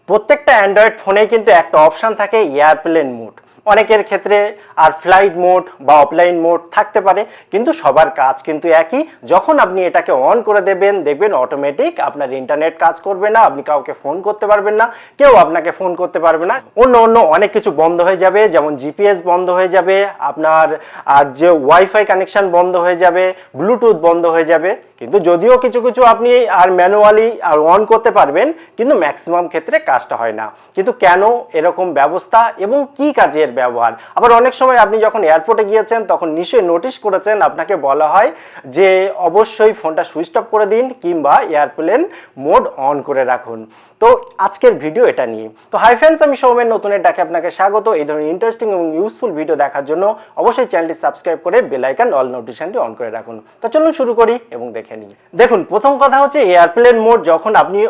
প্রত্যেকটা অ্যান্ড্রয়েড ফোনেই কিন্তু একটা অপশান থাকে এয়ারপ্লেন মোড। অনেকের ক্ষেত্রে আর ফ্লাইট মোড বা অফলাইন মোড থাকতে পারে, কিন্তু সবার কাজ কিন্তু একই। যখন আপনি এটাকে অন করে দেবেন, দেখবেন অটোমেটিক আপনার ইন্টারনেট কাজ করবে না, আপনি কাউকে ফোন করতে পারবেন না, কেউ আপনাকে ফোন করতে পারবে না, অন্য অনেক কিছু বন্ধ হয়ে যাবে। যেমন জিপিএস বন্ধ হয়ে যাবে, আপনার আর যে ওয়াইফাই কানেকশন বন্ধ হয়ে যাবে, ব্লুটুথ বন্ধ হয়ে যাবে। কিন্তু যদিও কিছু কিছু আপনি আর ম্যানুয়ালি আর অন করতে পারবেন, কিন্তু ম্যাক্সিমাম ক্ষেত্রে কাজটা হয় না। কিন্তু কেন এরকম ব্যবস্থা এবং কি কাজের ব্যবহার? আবার অনেক সময় আপনি যখন এয়ারপোর্টে গিয়েছেন তখন নিশ্চয়ই নোটিশ করেছেন আপনাকে বলা হয় যে অবশ্যই ফোনটা সুইচ অফ করে দিন কিংবা এয়ারপ্লেন মোড অন করে রাখুন। তো আজকের ভিডিও এটা নিয়ে। তো হাই ফ্রেন্ডস, আমি সৌমেন নতুনের ডাকে আপনাকে স্বাগত। এই ধরনের ইন্টারেস্টিং এবং ইউজফুল ভিডিও দেখার জন্য অবশ্যই চ্যানেলটি সাবস্ক্রাইব করে বেল আইকন অল নোটিফিকেশনটি অন করে রাখুন। তো চলুন শুরু করি এবং দেখে নিই। দেখুন, প্রথম কথা হচ্ছে এয়ারপ্লেন মোড যখন আপনি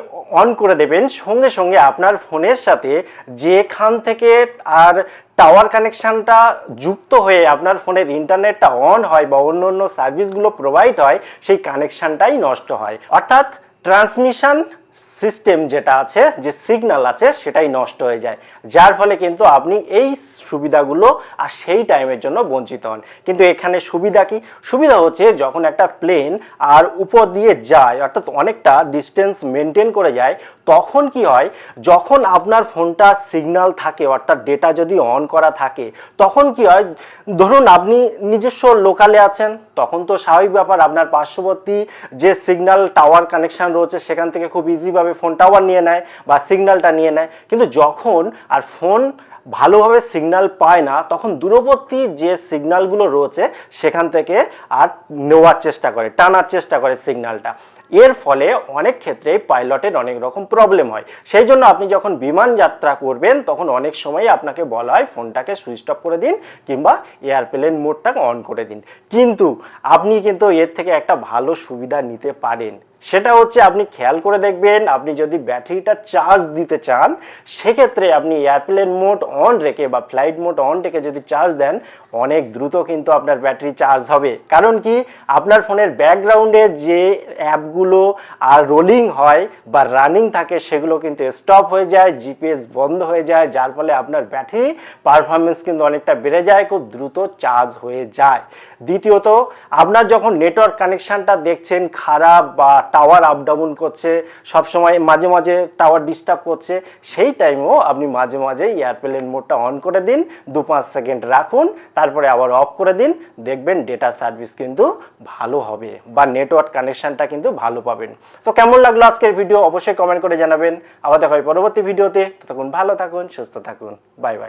অন করে দেবেন, সঙ্গে সঙ্গে আপনার ফোনের সাথে যেখান থেকে আর টাওয়ার কানেকশানটা যুক্ত হয়ে আপনার ফোনের ইন্টারনেটটা অন হয় বা অন্য সার্ভিসগুলো প্রোভাইড হয়, সেই কানেকশানটাই নষ্ট হয়। অর্থাৎ ট্রান্সমিশন সিস্টেম যেটা আছে, যে সিগন্যাল আছে, সেটাই নষ্ট হয়ে যায়, যার ফলে কিন্তু আপনি এই সুবিধাগুলো আর সেই টাইমের জন্য বঞ্চিত হন। কিন্তু এখানে সুবিধা কি? সুবিধা হচ্ছে যখন একটা প্লেন আর উপর দিয়ে যায়, অর্থাৎ অনেকটা ডিস্টেন্স মেনটেন করে যায়, তখন কি হয়, যখন আপনার ফোনটা সিগন্যাল থাকে, অর্থাৎ ডেটা যদি অন করা থাকে, তখন কি হয়, ধরুন আপনি নিজস্ব লোকালে আছেন, তখন তো স্বাভাবিক ব্যাপার, আপনার পার্শ্ববর্তী যে সিগন্যাল টাওয়ার কানেকশান রয়েছে সেখান থেকে খুব ইজিভাবে ফোন টাওয়ার নিয়ে নেয় বা সিগন্যালটা নিয়ে নেয়। কিন্তু যখন আর ফোন ভালোভাবে সিগন্যাল পায় না, তখন দূরবর্তী যে সিগন্যালগুলো রয়েছে সেখান থেকে আর নেওয়ার চেষ্টা করে, টানার চেষ্টা করে সিগন্যালটা। এর ফলে অনেক ক্ষেত্রে পাইলটের অনেক রকম প্রবলেম হয়। সেই জন্য আপনি যখন বিমান যাত্রা করবেন তখন অনেক সময় আপনাকে বলা হয় ফোনটাকে সুইচ অফ করে দিন কিংবা এয়ারপ্লেন মোডটাকে অন করে দিন। কিন্তু আপনি কিন্তু এর থেকে একটা ভালো সুবিধা নিতে পারেন। সেটা হচ্ছে, আপনি খেয়াল করে দেখবেন, আপনি যদি ব্যাটারিটা চার্জ দিতে চান, সেক্ষেত্রে আপনি এয়ারপ্লেন মোড অন রেখে বা ফ্লাইট মোড অন রেখে যদি চার্জ দেন, অনেক দ্রুত কিন্তু আপনার ব্যাটারি চার্জ হবে। কারণ কি, আপনার ফোনের ব্যাকগ্রাউন্ডে যে অ্যাপগুলো আর রোলিং হয় বা রানিং থাকে, সেগুলো কিন্তু স্টপ হয়ে যায়, জিপিএস বন্ধ হয়ে যায়, যার ফলে আপনার ব্যাটারি পারফরমেন্স কিন্তু অনেকটা বেড়ে যায়, খুব দ্রুত চার্জ হয়ে যায়। দ্বিতীয়ত, আপনার যখন নেটওয়ার্ক কানেকশানটা দেখছেন খারাপ বা টাওয়ার আপ ডাউন করছে, সবসময় মাঝে মাঝে টাওয়ার ডিস্টার্ব করছে, সেই টাইমেও আপনি মাঝে মাঝে এয়ারপ্লেন মোডটা অন করে দিন, 2-5 সেকেন্ড রাখুন, তারপরে আবার অফ করে দিন, দেখবেন ডেটা সার্ভিস কিন্তু ভালো হবে বা নেটওয়ার্ক কানেকশানটা কিন্তু ভালো পাবেন। তো কেমন লাগলো আজকের ভিডিও অবশ্যই কমেন্ট করে জানাবেন। আবার দেখা হয় পরবর্তী ভিডিওতে। ততক্ষণ ভালো থাকুন, সুস্থ থাকুন, বাই বাই।